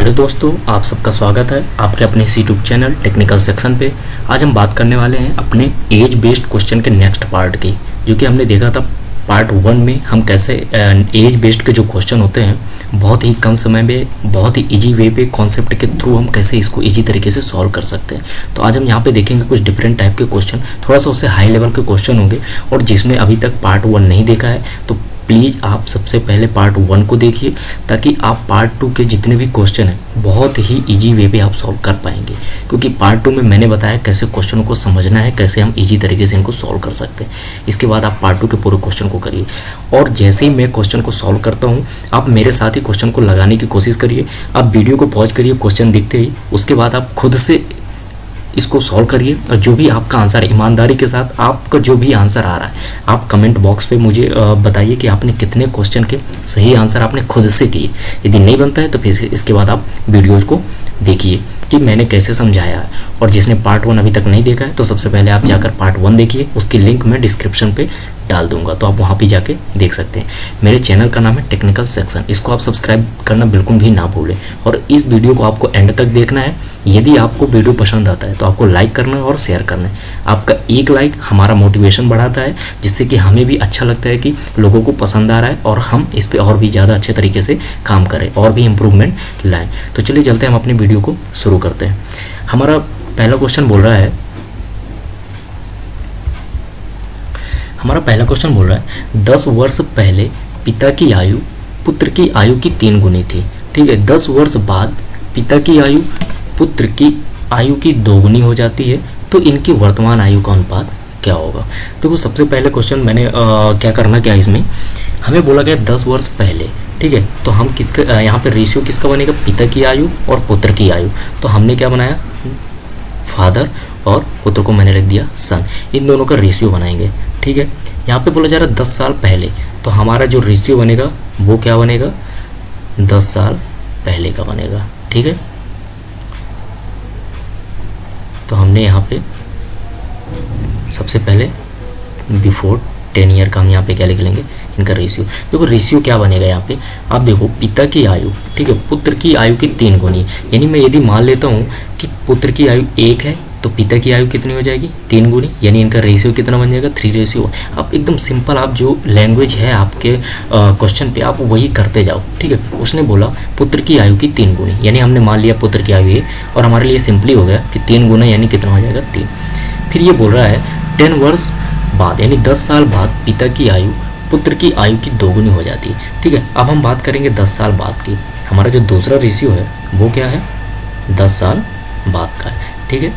Hello दोस्तों, आप सबका स्वागत है आपके अपने इस यूट्यूब चैनल टेक्निकल सेक्शन पे। आज हम बात करने वाले हैं अपने एज बेस्ड क्वेश्चन के नेक्स्ट पार्ट की, जो कि हमने देखा था पार्ट 1 में हम कैसे एज बेस्ड के जो क्वेश्चन होते हैं बहुत ही कम समय में बहुत ही इजी वे पे कॉन्सेप्ट के थ्रू हम कैसे इसको इजी तरीके से सॉल्व कर सकते हैं। तो आज हम यहाँ पे देखेंगे कुछ डिफरेंट टाइप के क्वेश्चन, थोड़ा सा उससे हाई लेवल के क्वेश्चन होंगे। और जिसने अभी तक पार्ट 1 नहीं देखा है तो प्लीज़ आप सबसे पहले पार्ट 1 को देखिए, ताकि आप पार्ट 2 के जितने भी क्वेश्चन हैं बहुत ही इजी वे पे आप सॉल्व कर पाएंगे। क्योंकि पार्ट 2 में मैंने बताया कैसे क्वेश्चनों को समझना है, कैसे हम इजी तरीके से इनको सॉल्व कर सकते हैं। इसके बाद आप पार्ट 2 के पूरे क्वेश्चन को करिए, और जैसे ही मैं क्वेश्चन को सॉल्व करता हूँ आप मेरे साथ ही क्वेश्चन को लगाने की कोशिश करिए। आप वीडियो को पॉज करिए क्वेश्चन दिखते ही, उसके बाद आप खुद से इसको सॉल्व करिए। और जो भी आपका आंसर है, ईमानदारी के साथ आपका जो भी आंसर आ रहा है आप कमेंट बॉक्स पे मुझे बताइए कि आपने कितने क्वेश्चन के सही आंसर आपने खुद से किए। यदि नहीं बनता है तो फिर इसके बाद आप वीडियोज़ को देखिए कि मैंने कैसे समझाया है। और जिसने पार्ट 1 अभी तक नहीं देखा है तो सबसे पहले आप जाकर पार्ट 1 देखिए, उसकी लिंक मैं डिस्क्रिप्शन पे डाल दूंगा, तो आप वहाँ पे जाके देख सकते हैं। मेरे चैनल का नाम है टेक्निकल सेक्शन, इसको आप सब्सक्राइब करना बिल्कुल भी ना भूलें। और इस वीडियो को आपको एंड तक देखना है। यदि आपको वीडियो पसंद आता है तो आपको लाइक करना है और शेयर करना है। आपका एक लाइक हमारा मोटिवेशन बढ़ाता है, जिससे कि हमें भी अच्छा लगता है कि लोगों को पसंद आ रहा है और हम इस पर और भी ज़्यादा अच्छे तरीके से काम करें और भी इम्प्रूवमेंट लाएँ। तो चलिए चलते हैं, हम अपनी वीडियो को शुरू करते हैं। हमारा पहला क्वेश्चन बोल रहा है 10 वर्ष पहले पिता की आयु पुत्र की आयु की 3 गुनी थी। ठीक है, 10 वर्ष बाद पिता की आयु पुत्र की आयु की 2 गुनी हो जाती है, तो इनकी वर्तमान आयु का अनुपात क्या होगा। तो सबसे पहले क्वेश्चन मैंने क्या करना क्या इसमें हमें बोला गया 10 वर्ष पहले। ठीक है, तो हम किसका यहाँ पे रेशियो किसका बनेगा, पिता की आयु और पुत्र की आयु। तो हमने क्या बनाया, फादर, और पुत्र को मैंने लिख दिया सन। इन दोनों का रेशियो बनाएंगे। ठीक है, यहाँ पे बोला जा रहा है 10 साल पहले, तो हमारा जो रेशियो बनेगा वो क्या बनेगा, 10 साल पहले का बनेगा। ठीक है, तो हमने यहाँ पे सबसे पहले बिफोर 10 ईयर का हम यहाँ पे क्या लिख लेंगे, इनका रेशियो। देखो रेशियो क्या बनेगा यहाँ पे, आप देखो पिता की आयु, ठीक है, पुत्र की आयु की 3 गुनी। यानी मैं यदि मान लेता हूँ कि पुत्र की आयु 1 है तो पिता की आयु कितनी हो जाएगी, 3 गुनी। यानी इनका रेशियो कितना बन जाएगा, 3 रेशियो। आप एकदम सिंपल, आप जो लैंग्वेज है आपके क्वेश्चन पे आप वही करते जाओ। ठीक है, उसने बोला पुत्र की आयु की 3 गुनी, यानी हमने मान लिया पुत्र की आयु है, और हमारे लिए सिंपली हो गया कि 3 गुना यानी कितना हो जाएगा, 3। फिर ये बोल रहा है 10 वर्ष बाद, यानी 10 साल बाद पिता की आयु पुत्र की आयु की 2 गुनी हो जाती है। ठीक है, अब हम बात करेंगे 10 साल बाद की। हमारा जो दूसरा रेशियो है वो क्या है, 10 साल बाद का है। ठीक है,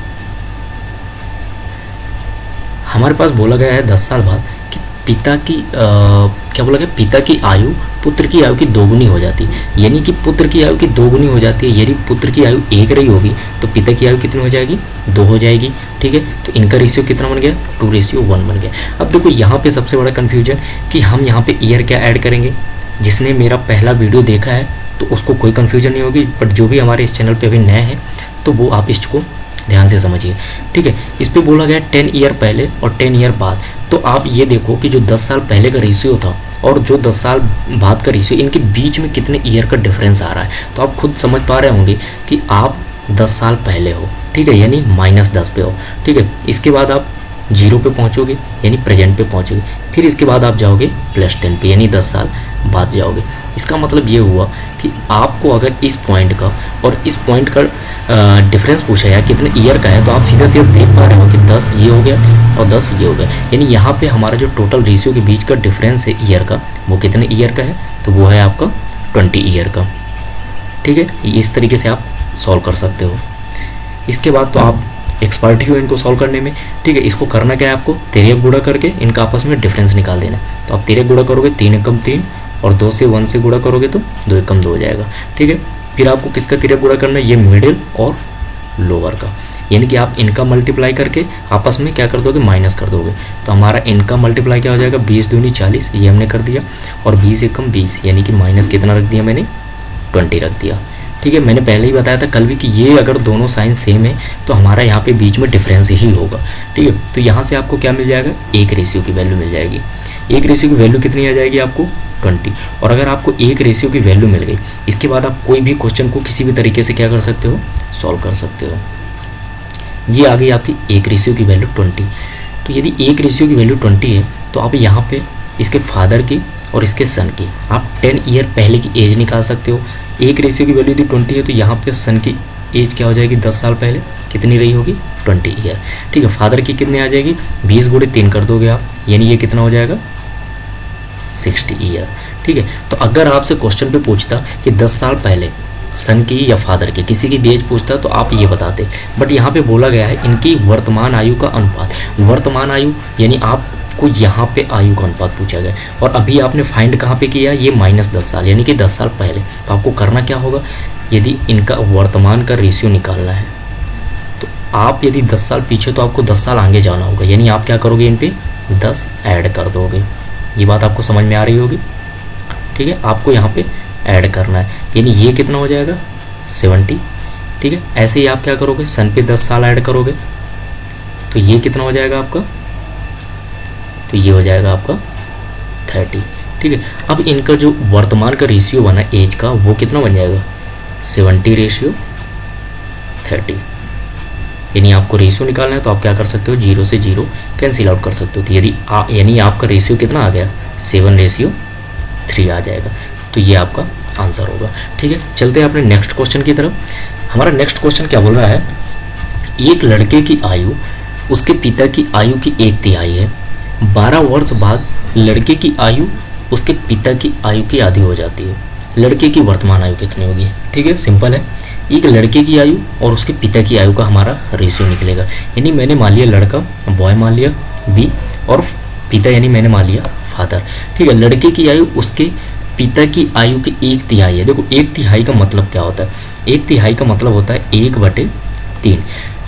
हमारे पास बोला गया है 10 साल बाद कि पिता की क्या बोला गया, पिता की आयु पुत्र की आयु की 2 गुनी हो जाती है। यानी कि पुत्र की आयु की 2 गुनी हो जाती है। यदि पुत्र की आयु 1 रही होगी तो पिता की आयु कितनी हो जाएगी, 2 हो जाएगी। ठीक है, तो इनका रेशियो कितना बन गया, 2:1 बन गया। अब देखो यहाँ पे सबसे बड़ा कन्फ्यूजन कि हम यहाँ पे ईयर क्या ऐड करेंगे। जिसने मेरा पहला वीडियो देखा है तो उसको कोई कन्फ्यूजन नहीं होगी, बट जो भी हमारे इस चैनल पर अभी नए हैं तो वो आप इसको ध्यान से समझिए। ठीक है, इस पे बोला गया 10 ईयर पहले और 10 ईयर बाद। तो आप ये देखो कि जो 10 साल पहले का रेशियो था और जो 10 साल बाद का रेशियो, इनके बीच में कितने ईयर का डिफरेंस आ रहा है। तो आप खुद समझ पा रहे होंगे कि आप 10 साल पहले हो। ठीक है, यानी -10 पे हो। ठीक है, इसके बाद आप 0 पे पहुँचोगे यानी प्रेजेंट पे पहुँचोगे। फिर इसके बाद आप जाओगे +10 पे यानी 10 साल बाद जाओगे। इसका मतलब ये हुआ कि आपको अगर इस पॉइंट का और इस पॉइंट का डिफरेंस पूछा या कितने ईयर का है, तो आप सीधा सीधा देख पा रहे हो कि 10 ये हो गया और 10 ये हो गया। यानी यहाँ पे हमारा जो टोटल रेशियो के बीच का डिफरेंस है ईयर का, वो कितने ईयर का है, तो वो है आपका 20 ईयर का। ठीक है, इस तरीके से आप सॉल्व कर सकते हो। इसके बाद तो आप एक्सपर्ट ही हो इनको सॉल्व करने में। ठीक है, इसको करना क्या है, आपको 13 गुणा करके इनका आपस में डिफरेंस निकाल देना। तो आप 13 गुणा करोगे 3 एकम 3, और 2 से 1 से गुणा करोगे तो 2 एकम 2 हो जाएगा। ठीक है, फिर आपको किसका 13 गुणा करना है, ये मिडिल और लोअर का। यानी कि आप इनका मल्टीप्लाई करके आपस में क्या कर दोगे, माइनस कर दोगे। तो हमारा इनका मल्टीप्लाई क्या हो जाएगा, 20 दूनी 40, ये हमने कर दिया, और 20 एकम 20, यानी कि माइनस कितना रख दिया मैंने, 20 रख दिया। ठीक है, मैंने पहले ही बताया था कल भी कि ये अगर दोनों साइन सेम है तो हमारा यहाँ पे बीच में डिफरेंस ही होगा। ठीक है, तो यहाँ से आपको क्या मिल जाएगा, 1 रेशियो की वैल्यू मिल जाएगी। एक रेशियो की वैल्यू कितनी आ जाएगी आपको 20। और अगर आपको एक रेशियो की वैल्यू मिल गई, इसके बाद आप कोई भी क्वेश्चन को किसी भी तरीके से क्या कर सकते हो, सॉल्व कर सकते हो। ये आ गई आपकी एक रेशियो की वैल्यू 20। तो यदि एक रेशियो की वैल्यू 20 है तो आप यहाँ पे इसके फादर की और इसके सन की आप 10 ईयर पहले की एज निकाल सकते हो। एक रेशियो की वैल्यू यदि 20 है तो यहाँ पे सन की एज क्या हो जाएगी, 10 साल पहले कितनी रही होगी, 20 ईयर। ठीक है, फादर की कितनी आ जाएगी, 20 गुणे 3 कर दोगे आप, यानी ये कितना हो जाएगा, 60 ईयर। ठीक है, तो अगर आपसे क्वेश्चन पे पूछता कि 10 साल पहले सन की या फादर की किसी की भी एज पूछता तो आप ये बताते, बट यहाँ पे बोला गया है इनकी वर्तमान आयु का अनुपात। वर्तमान आयु यानी आपको यहाँ पे आयु का अनुपात पूछा गया, और अभी आपने फाइंड कहाँ पे किया, ये -10 साल यानी कि 10 साल पहले। तो आपको करना क्या होगा, यदि इनका वर्तमान का रेशियो निकालना है तो आप यदि 10 साल पीछे तो आपको 10 साल आगे जाना होगा, यानी आप क्या करोगे, इन पे 10 ऐड कर दोगे। ये बात आपको समझ में आ रही होगी। ठीक है, आपको यहाँ पे ऐड करना है, यानी ये कितना हो जाएगा, 70। ठीक है, ऐसे ही आप क्या करोगे, सन पे 10 साल ऐड करोगे तो ये कितना हो जाएगा आपका, तो ये हो जाएगा आपका 30। ठीक है, अब इनका जो वर्तमान का रेशियो बना एज का वो कितना बन जाएगा, 70 रेशियो 30। यानी आपको रेशियो निकालना है तो आप क्या कर सकते हो, 0 से 0 कैंसिल आउट कर सकते हो। तो यदि यानी आपका रेशियो कितना आ गया, 7:3 आ जाएगा। तो ये आपका आंसर होगा। ठीक है, चलते हैं अपने नेक्स्ट क्वेश्चन की तरफ। हमारा नेक्स्ट क्वेश्चन क्या बोल रहा है, एक लड़के की आयु उसके पिता की आयु की 1/3 है। 12 वर्ष बाद लड़के की आयु उसके पिता की आयु की आधी हो जाती है। लड़के की वर्तमान आयु कितनी होगी। ठीक है, सिंपल है, एक लड़के की आयु और उसके पिता की आयु का हमारा रेशियो निकलेगा। यानी मैंने मान लिया लड़का, बॉय मान लिया बी, और पिता यानी मैंने मान लिया फादर। ठीक है, लड़के की आयु उसके पिता की आयु की 1/3 है। देखो 1/3 का मतलब क्या होता है, 1/3 का मतलब होता है 1/3।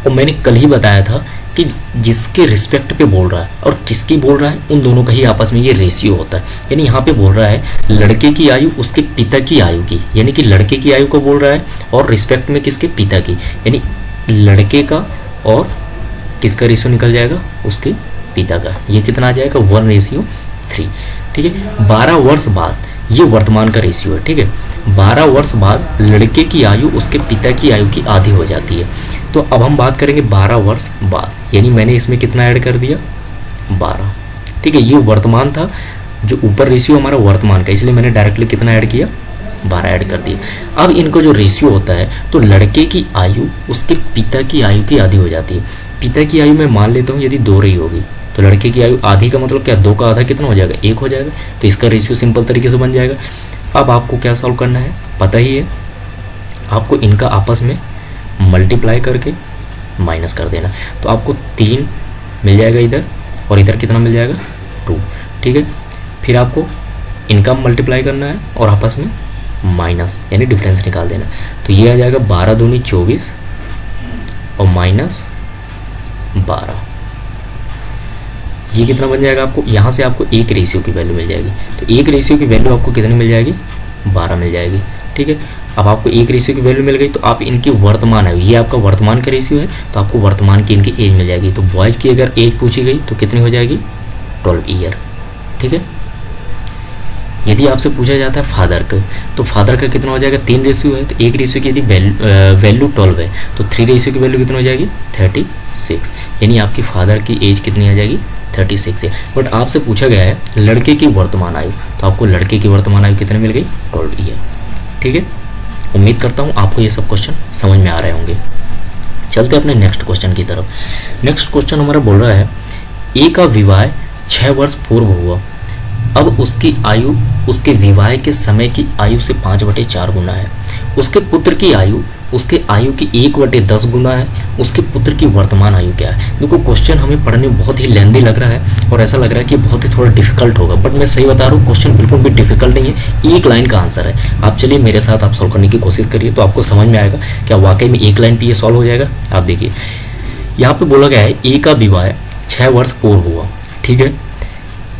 और मैंने कल ही बताया था कि जिसके रिस्पेक्ट पे बोल रहा है और किसकी बोल रहा है, उन दोनों का ही आपस में ये रेशियो होता है। यानी यहाँ पे बोल रहा है लड़के की आयु उसके पिता की आयु की, यानी कि लड़के की आयु को बोल रहा है और रिस्पेक्ट में किसके, पिता की, यानी लड़के का और किसका रेशियो निकल जाएगा, उसके पिता का। ये कितना आ जाएगा, 1:3। ठीक है, 12 वर्ष बाद ये वर्तमान का रेशियो है। ठीक है, 12 वर्ष बाद लड़के की आयु उसके पिता की आयु की आधी हो जाती है। तो अब हम बात करेंगे 12 वर्ष बाद, यानी मैंने इसमें कितना ऐड कर दिया, 12। ठीक है, ये वर्तमान था, जो ऊपर रेशियो हमारा वर्तमान का, इसलिए मैंने डायरेक्टली कितना ऐड किया, 12 ऐड कर दिया। अब इनको जो रेशियो होता है तो लड़के की आयु उसके पिता की आयु की आधी हो जाती है। पिता की आयु मैं मान लेता हूँ यदि 2 रही होगी तो लड़के की आयु आधी का मतलब क्या, 2 का आधा कितना हो जाएगा, 1 हो जाएगा। तो इसका रेशियो सिंपल तरीके से बन जाएगा। अब आपको क्या सॉल्व करना है, पता ही है आपको, इनका आपस में मल्टीप्लाई करके माइनस कर देना। तो आपको 3 मिल जाएगा इधर, और इधर कितना मिल जाएगा, 2। ठीक है, फिर आपको इनका मल्टीप्लाई करना है और आपस में माइनस यानी डिफरेंस निकाल देना। तो ये आ जाएगा 12 दूनी 24 और -12। ये कितना बन जाएगा आपको, यहाँ से आपको एक रेशियो की वैल्यू मिल जाएगी। तो एक रेशियो की वैल्यू आपको कितनी मिल जाएगी, 12 मिल जाएगी। ठीक है, अब आपको एक रेशियो की वैल्यू मिल गई तो आप इनकी वर्तमान आयु, ये आपका वर्तमान का रेशियो है, तो आपको वर्तमान की इनकी एज मिल जाएगी। तो बॉयज़ की अगर एज पूछी गई तो कितनी हो जाएगी, 12 ईयर। ठीक है, यदि आपसे पूछा जाता है फादर का, तो फादर का कितना हो जाएगा, 3 रेशियो है, तो एक रेशियो की यदि वैल्यू 12 है तो 3 रेशियो की वैल्यू कितनी हो जाएगी, 36। यानी आपकी फादर की एज कितनी आ जाएगी, 36 है। बट आपसे पूछा गया है लड़के की वर्तमान आयु, तो आपको लड़के की वर्तमान आयु कितनी मिल गई, 12 ईयर। ठीक है, उम्मीद करता हूँ आपको ये सब क्वेश्चन समझ में आ रहे होंगे। चलते अपने नेक्स्ट क्वेश्चन की तरफ। नेक्स्ट क्वेश्चन हमारा बोल रहा है, ए का विवाह 6 वर्ष पूर्व हुआ, अब उसकी आयु उसके विवाह के समय की आयु से 5/4 गुना है। उसके पुत्र की आयु उसके आयु की 1/10 गुना है। उसके पुत्र की वर्तमान आयु क्या है। देखो क्वेश्चन हमें पढ़ने में बहुत ही लेंदी लग रहा है और ऐसा लग रहा है कि बहुत ही थोड़ा डिफिकल्ट होगा, बट मैं सही बता रहा हूँ क्वेश्चन बिल्कुल भी डिफिकल्ट नहीं है, एक लाइन का आंसर है। आप चलिए मेरे साथ आप सॉल्व करने की कोशिश करिए तो आपको समझ में आएगा क्या वाकई में एक लाइन पर ये सॉल्व हो जाएगा। आप देखिए यहाँ पे बोला गया है ए का विवाह 6 वर्ष पूर्व हुआ। ठीक है,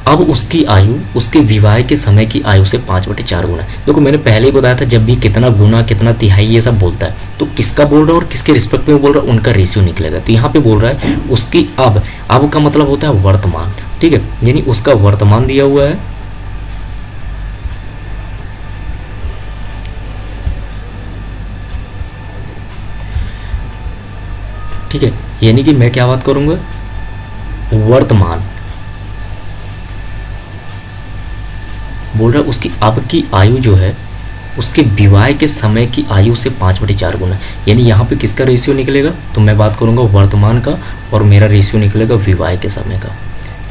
अब उसकी आयु उसके विवाह के समय की आयु से 5/4 गुना है। देखो मैंने पहले ही बताया था, जब भी कितना गुना कितना तिहाई ये सब बोलता है तो किसका बोल रहा है और किसके रिस्पेक्ट में बोल रहा है उनका रेशियो निकलेगा। तो यहाँ पे बोल रहा है उसकी अब का मतलब होता है वर्तमान, ठीक है, यानी उसका वर्तमान दिया हुआ है, ठीक है, यानी कि मैं क्या बात करूंगा, वर्तमान बोल रहा है उसकी अब की आयु जो है उसके विवाह के समय की आयु से 5/4 गुना, यानी यहाँ पे किसका रेशियो निकलेगा, तो मैं बात करूंगा वर्तमान का और मेरा रेशियो निकलेगा विवाह के समय का।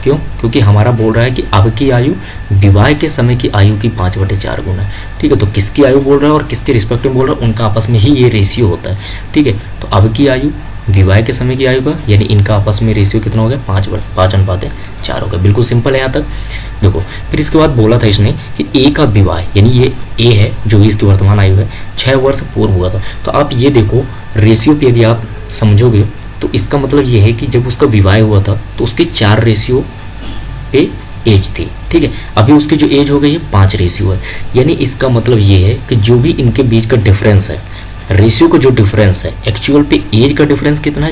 क्यों? क्योंकि हमारा बोल रहा है कि अब की आयु विवाह के समय की आयु की 5/4 गुना है, ठीक है। तो किसकी आयु बोल रहा है और किसके रिस्पेक्ट में बोल रहा है, उनका आपस में ही ये रेशियो होता है, ठीक है। तो अब की आयु विवाह के समय की आयु का, यानी इनका आपस में रेशियो कितना हो गया, 5/4 हो गया। बिल्कुल सिंपल है यहाँ तक। देखो फिर इसके बाद बोला था इसने कि ए का विवाह, यानी ये ए है जो इसकी वर्तमान आयु है, 6 वर्ष पूर्व हुआ था। तो आप ये देखो रेशियो पे यदि आप समझोगे तो इसका मतलब ये है कि जब उसका विवाह हुआ था तो उसकी 4 रेशियो पे एज थी, ठीक है। अभी उसकी जो एज हो गई है 5 रेशियो है, यानी इसका मतलब ये है कि जो भी इनके बीच का डिफरेंस है, रेशियो का जो डिफरेंस है, एक्चुअल पे एज का डिफरेंस कितना है,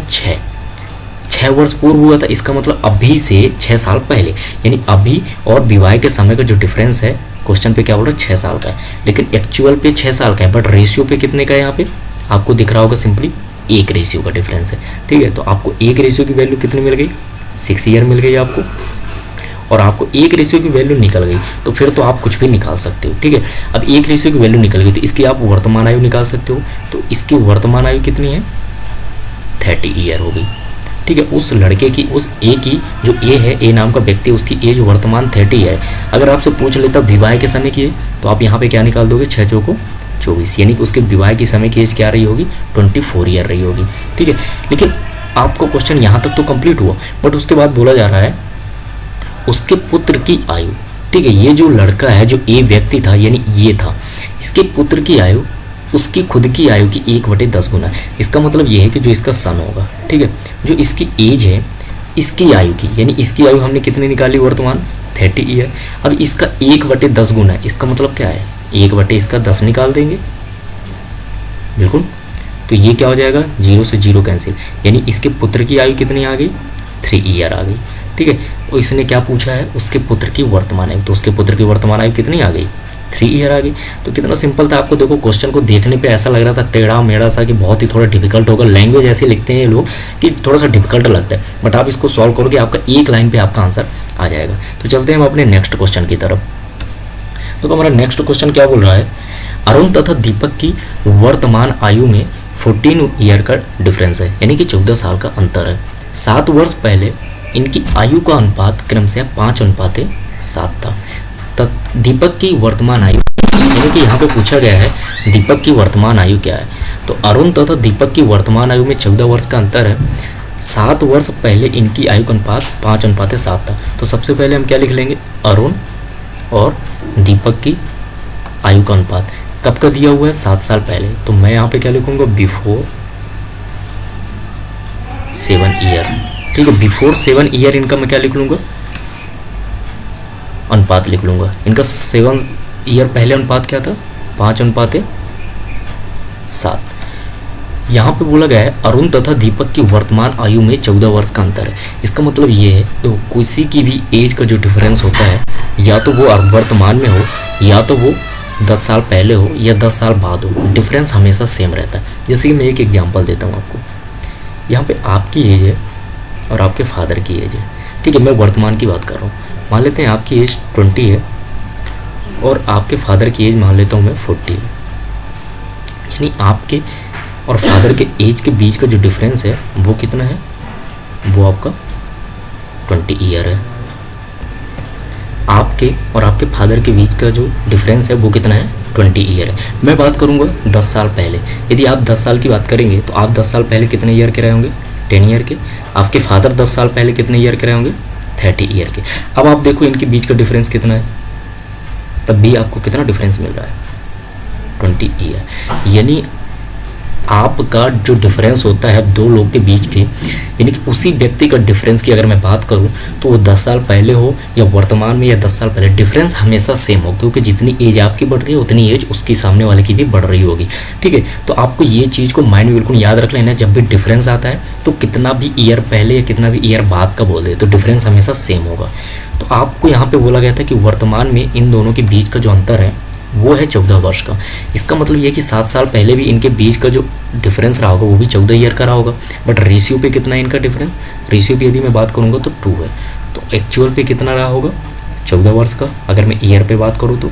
6 वर्ष पूर्व हुआ था। इसका मतलब अभी से 6 साल पहले, यानी अभी और विवाह के समय का जो डिफरेंस है, क्वेश्चन पे क्या बोल रहा है 6 साल का है, लेकिन एक्चुअल पे 6 साल का है, बट रेशियो पे कितने का है, यहाँ पे आपको दिख रहा होगा सिंपली 1 रेशियो का डिफरेंस है, ठीक है। तो आपको 1 रेशियो की वैल्यू कितनी मिल गई, 6 ईयर मिल गई आपको, और आपको 1 रेशियो की वैल्यू निकल गई तो फिर तो आप कुछ भी निकाल सकते हो, ठीक है। अब 1 रेशियो की वैल्यू निकल गई तो इसकी आप वर्तमान आयु निकाल सकते हो। तो इसकी वर्तमान आयु कितनी है, 30 ईयर हो गई, ठीक है। उस लड़के की, उस ए की, जो ए है, ए नाम का व्यक्ति, उसकी एज वर्तमान 30 है। अगर आपसे पूछ लेता विवाह के समय की है तो आप यहाँ पे क्या निकाल दोगे, 6 चौको 24, यानी कि उसके विवाह के समय की एज क्या रही होगी, 24 ईयर रही होगी, ठीक है। लेकिन आपको क्वेश्चन यहाँ तक तो कंप्लीट हुआ, बट उसके बाद बोला जा रहा है उसके पुत्र की आयु, ठीक है। ये जो लड़का है, जो ए व्यक्ति था, यानी ये था, इसके पुत्र की आयु उसकी खुद की आयु की 1/10 गुना। इसका मतलब ये है कि जो इसका सन होगा, ठीक है, जो इसकी एज है इसकी आयु की, यानी इसकी आयु हमने कितनी निकाली वर्तमान, 30 ईयर। अब इसका 1/10 गुना है, इसका मतलब क्या है, 1/10 निकाल देंगे, बिल्कुल। तो ये क्या हो जाएगा, 0 से 0 कैंसिल, यानी इसके पुत्र की आयु कितनी आ गई, 3 ईयर आ गई, ठीक है। और इसने क्या पूछा है, उसके पुत्र की वर्तमान आयु, तो उसके पुत्र की वर्तमान आयु कितनी आ गई, 3 ईयर आ गई। तो कितना सिंपल था। आपको देखो क्वेश्चन को देखने पे ऐसा लग रहा था टेढ़ा मेढ़ा सा कि बहुत ही थोड़ा डिफिकल्ट होगा, लैंग्वेज ऐसे लिखते हैं ये लोग कि थोड़ा सा डिफिकल्ट लगता है, बट आप इसको सॉल्व करोगे आपका एक लाइन पे आपका आंसर आ जाएगा। तो चलते हैं हम अपने नेक्स्ट क्वेश्चन की तरफ। तो हमारा नेक्स्ट क्वेश्चन क्या बोल रहा है, अरुण तथा दीपक की वर्तमान आयु में 14 ईयर का डिफरेंस है, यानी कि 14 साल का अंतर है। 7 वर्ष पहले इनकी आयु का अनुपात क्रमशः 5:7 था। दीपक की वर्तमान आयु, यानी कि यहाँ पे पूछा गया है दीपक की वर्तमान आयु क्या है। तो अरुण तथा दीपक की वर्तमान आयु में 14 वर्ष का अंतर है। 7 वर्ष पहले इनकी आयु का अनुपात 5:7 था। तो सबसे पहले हम क्या लिख लेंगे, अरुण और दीपक की आयु का अनुपात कब का दिया हुआ है, 7 साल पहले। तो मैं यहाँ पे क्या लिखूंगा, बिफोर 7 ईयर, ठीक है। बिफोर 7 ईयर इनका मैं क्या लिख लूंगा, अनुपात लिख लूंगा। इनका 7 ईयर पहले अनुपात क्या था, 5:7। यहाँ पे बोला गया है अरुण तथा दीपक की वर्तमान आयु में 14 वर्ष का अंतर है। इसका मतलब ये है तो किसी की भी एज का जो डिफरेंस होता है, या तो वो वर्तमान में हो या तो वो 10 साल पहले हो या 10 साल बाद हो, डिफरेंस हमेशा सेम रहता है। जैसे कि मैं एक एग्जांपल देता हूँ आपको। यहाँ पे आपकी एज है और आपके फादर की एज है, ठीक है। मैं वर्तमान की बात कर रहा हूँ। मान लेते हैं आपकी एज 20 है और आपके फादर की एज मान लेता हूँ मैं 40 है, यानी आपके और फादर के एज के बीच का जो डिफरेंस है वो कितना है, वो आपका 20 ईयर है। आपके और आपके फादर के बीच का जो डिफरेंस है वो कितना है, 20 ईयर है। मैं बात करूँगा 10 साल पहले। यदि आप 10 साल की बात करेंगे तो आप 10 साल पहले कितने ईयर के रहे होंगे, 10 ईयर के। आपके फादर 10 साल पहले कितने ईयर के रहे होंगे, 30 ईयर के। अब आप देखो इनके बीच का डिफरेंस कितना है, तब भी आपको कितना डिफरेंस मिल रहा है, 20 ईयर। यानी आपका जो डिफरेंस होता है दो लोग के बीच के, यानी कि उसी व्यक्ति का डिफरेंस की अगर मैं बात करूं तो वो 10 साल पहले हो या वर्तमान में या 10 साल पहले, डिफरेंस हमेशा सेम हो, क्योंकि जितनी एज आपकी बढ़ रही है उतनी एज उसकी सामने वाले की भी बढ़ रही होगी। ठीक है, तो आपको ये चीज़ को माइंड में बिल्कुल याद रख लेना है। जब भी डिफरेंस आता है तो कितना भी ईयर पहले या कितना भी ईयर बाद का बोल दे तो डिफरेंस हमेशा सेम होगा। तो आपको यहाँ पे बोला गया था कि वर्तमान में इन दोनों के बीच का जो अंतर है वो है 14 वर्ष का। इसका मतलब ये कि 7 साल पहले भी इनके बीच का जो डिफरेंस रहा होगा वो भी 14 ईयर का रहा होगा। बट रेशियो पे कितना है इनका डिफरेंस, रेशियो पे यदि मैं बात करूँगा तो 2 है, तो एक्चुअल पे कितना रहा होगा 14 वर्ष का, अगर मैं ईयर पे बात करूँ तो।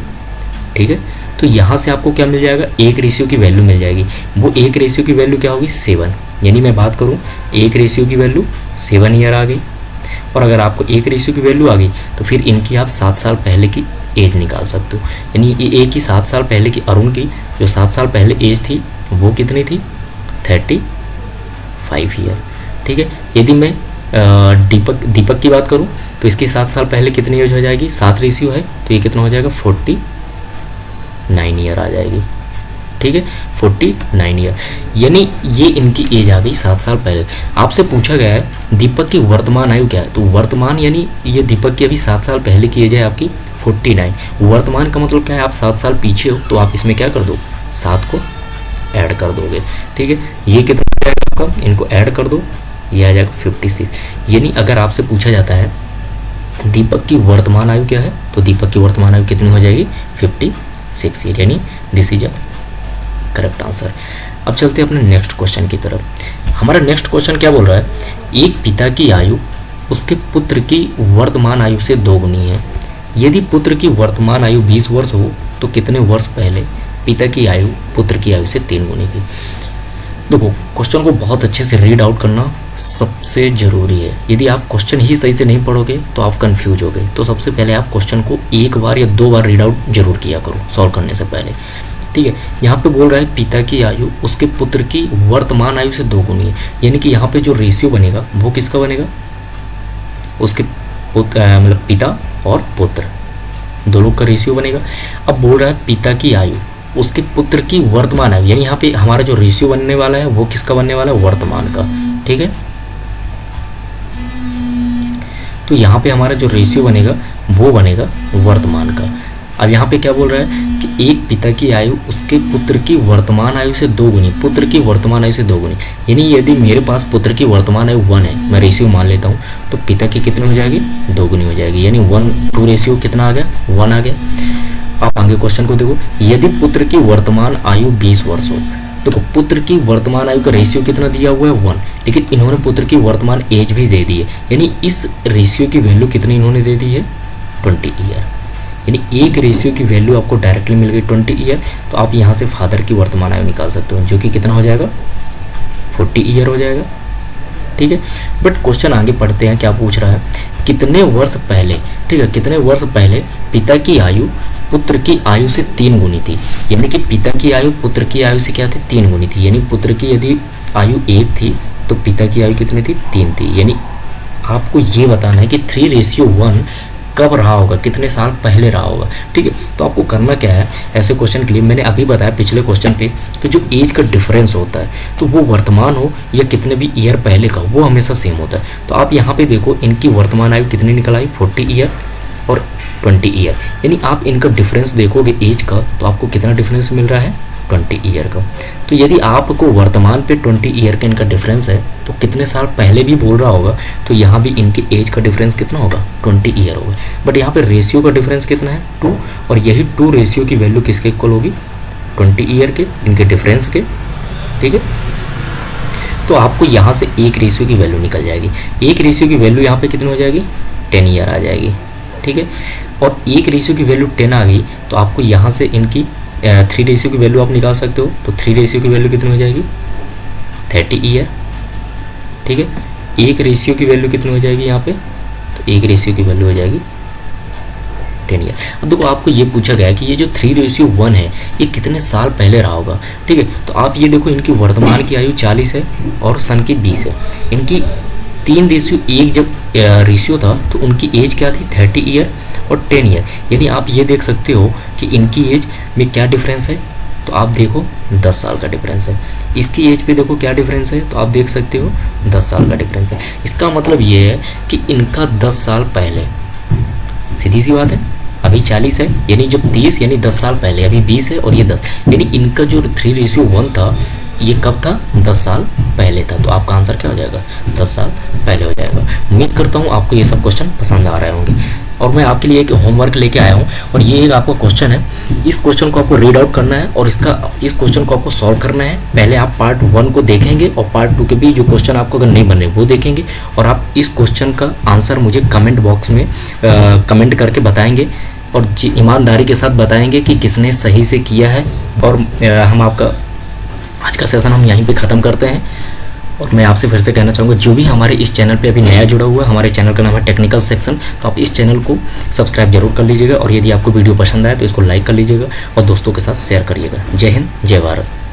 ठीक है, तो यहाँ से आपको क्या मिल जाएगा, एक रेशियो की वैल्यू मिल जाएगी। वो एक रेशियो की वैल्यू क्या होगी 7, यानी मैं बात करूँ एक रेशियो की वैल्यू 7 ईयर आ गई। और अगर आपको एक रेशियो की वैल्यू आ गई तो फिर इनकी आप 7 साल पहले की एज निकाल सकते हो। यानी ये एक ही 7 साल पहले की अरुण की जो 7 साल पहले एज थी वो कितनी थी 35 ईयर। ठीक है, यदि मैं दीपक की बात करूं तो इसकी 7 साल पहले कितनी एज हो जाएगी, 7 रेशियो है तो ये कितना हो जाएगा 49 ईयर आ जाएगी। ठीक है, 49 ईयर, यानी ये इनकी एज आ गई 7 साल पहले। आपसे पूछा गया है दीपक की वर्तमान आयु क्या है, तो वर्तमान यानी ये दीपक की अभी 7 साल पहले की एज है आपकी 49। वर्तमान का मतलब क्या है, आप 7 साल पीछे हो तो आप इसमें क्या कर दो 7 को ऐड कर दोगे। ठीक है, ये कितना आ जाएगा आपका, इनको ऐड कर दो, ये आ जाएगा 56। यानी अगर आपसे पूछा जाता है दीपक की वर्तमान आयु क्या है तो दीपक की वर्तमान आयु कितनी हो जाएगी 56 ईयर, यानी this is a correct answer. अब चलते हैं अपने नेक्स्ट क्वेश्चन की तरफ। हमारा नेक्स्ट क्वेश्चन क्या बोल रहा है, एक पिता की आयु उसके पुत्र की वर्तमान आयु से 2 गुनी है। यदि पुत्र की वर्तमान आयु 20 वर्ष हो तो कितने वर्ष पहले पिता की आयु पुत्र की आयु से 3 गुनी थी। देखो, क्वेश्चन को बहुत अच्छे से रीड आउट करना सबसे ज़रूरी है। यदि आप क्वेश्चन ही सही से नहीं पढ़ोगे तो आप कंफ्यूज हो गए। तो सबसे पहले आप क्वेश्चन को 1 बार या 2 बार रीड आउट जरूर किया करो सॉल्व करने से पहले। ठीक है, यहाँ पे बोल रहा है पिता की आयु उसके पुत्र की वर्तमान आयु से 2 गुनी है, यानी कि यहाँ पे जो रेशियो बनेगा वो किसका बनेगा, उसके मतलब पिता और पुत्र दो लोग का रेशियो बनेगा। अब बोल रहा है पिता की आयु उसके पुत्र की वर्तमान आयु, यानी यहाँ पे हमारा जो रेशियो बनने वाला है वो किसका बनने वाला है, वर्तमान का। ठीक है, तो यहाँ पे हमारा जो रेशियो बनेगा वो बनेगा वर्तमान का। अब यहाँ पे क्या बोल रहा है कि एक पिता की आयु उसके पुत्र की वर्तमान आयु से 2 गुनी, पुत्र की वर्तमान आयु से 2 गुनी, यानी यदि मेरे पास पुत्र की वर्तमान आयु 1 है, मैं रेशियो मान लेता हूँ, तो पिता की कितनी हो जाएगी 2 गुनी हो जाएगी, यानी 1:2 रेशियो कितना आ गया 1 आ गया। अब आगे क्वेश्चन को देखो, यदि पुत्र की वर्तमान आयु 20 वर्ष हो, देखो पुत्र की वर्तमान आयु का रेशियो कितना दिया हुआ है 1, लेकिन इन्होंने पुत्र की वर्तमान एज भी दे दी है, यानी इस रेशियो की वैल्यू कितनी इन्होंने दे दी है 20 ईयर, यानी एक रेशियो की वैल्यू आपको डायरेक्टली मिल गई 20 ईयर। तो आप यहाँ से फादर की वर्तमान आयु निकाल सकते हो जो कि कितना हो जाएगा 40 ईयर हो जाएगा। ठीक है, बट क्वेश्चन आगे पढ़ते हैं, क्या पूछ रहा है, कितने वर्ष पहले, ठीक है, कितने वर्ष पहले पिता की आयु पुत्र की आयु से 3 गुनी थी, यानी कि पिता की आयु पुत्र की आयु से क्या थी 3 गुनी थी, यानी पुत्र की यदि आयु 1 थी तो पिता की आयु कितनी थी 3 थी। यानी आपको ये बताना है कि 3:1 कब रहा होगा, कितने साल पहले रहा होगा। ठीक है, तो आपको करना क्या है ऐसे क्वेश्चन के लिए, मैंने अभी बताया पिछले क्वेश्चन पे कि जो एज का डिफरेंस होता है तो वो वर्तमान हो या कितने भी ईयर पहले का वो हमेशा सेम होता है। तो आप यहाँ पे देखो इनकी वर्तमान आयु कितनी निकल आई 40 ईयर और 20 ईयर, यानी आप इनका डिफरेंस देखोगे एज का तो आपको कितना डिफरेंस मिल रहा है 20 ईयर का। तो यदि आपको वर्तमान पे 20 ईयर का इनका डिफरेंस है तो कितने साल पहले भी बोल रहा होगा तो यहाँ भी इनके एज का डिफरेंस कितना होगा 20 ईयर होगा। बट यहाँ पे रेशियो का डिफरेंस कितना है 2, और यही 2 रेशियो की वैल्यू किसके इक्वल होगी 20 ईयर के, इनके डिफरेंस के। ठीक है, तो आपको यहाँ से एक रेशियो की वैल्यू निकल जाएगी, एक रेशियो की वैल्यू यहाँ पे कितनी हो जाएगी 10 ईयर आ जाएगी। ठीक है, और एक रेशियो की वैल्यू 10 आ गई तो आपको यहाँ से इनकी 3 रेशियो की वैल्यू आप निकाल सकते हो, तो 3 रेशियो की वैल्यू कितनी हो जाएगी 30 ईयर। ठीक है, एक रेशियो की वैल्यू कितनी हो जाएगी यहाँ पे, तो एक रेशियो की वैल्यू हो जाएगी 10 ईयर। अब देखो आपको ये पूछा गया है कि ये जो 3:1 है ये कितने साल पहले रहा होगा। ठीक है, तो आप ये देखो इनकी वर्तमान की आयु 40 है और सन की 20 है, इनकी 3:1 जब रेशियो था तो उनकी एज क्या थी 30 ईयर और 10 ईयर, यानी आप ये देख सकते हो कि इनकी एज में क्या डिफरेंस है, तो आप देखो 10 साल का डिफरेंस है। इसकी एज पे देखो क्या डिफरेंस है, तो आप देख सकते हो 10 साल का डिफरेंस है। इसका मतलब ये है कि इनका 10 साल पहले, सीधी सी बात है, अभी 40 है यानी जो 30 यानी 10 साल पहले, अभी 20 है और ये 10, यानी इनका जो 3:1 था ये कब था, 10 साल पहले था। तो आपका आंसर क्या हो जाएगा, 10 साल पहले हो जाएगा। उम्मीद करता हूँ आपको ये सब क्वेश्चन पसंद आ रहे होंगे और मैं आपके लिए एक होमवर्क लेके आया हूँ और ये एक आपका क्वेश्चन है। इस क्वेश्चन को आपको रीड आउट करना है और इस क्वेश्चन को आपको सॉल्व करना है। पहले आप पार्ट 1 को देखेंगे और पार्ट 2 के भी जो क्वेश्चन आपको अगर नहीं बन रहे वो देखेंगे और आप इस क्वेश्चन का आंसर मुझे कमेंट बॉक्स में कमेंट करके बताएंगे और ईमानदारी के साथ बताएंगे कि किसने सही से किया है। और हम आपका आज का सेशन हम यहीं पे ख़त्म करते हैं। और मैं आपसे फिर से कहना चाहूँगा, जो भी हमारे इस चैनल पे अभी नया जुड़ा हुआ है, हमारे चैनल का नाम है टेक्निकल सेक्शन, तो आप इस चैनल को सब्सक्राइब जरूर कर लीजिएगा और यदि आपको वीडियो पसंद आए तो इसको लाइक कर लीजिएगा और दोस्तों के साथ शेयर करिएगा। जय हिंद, जय भारत।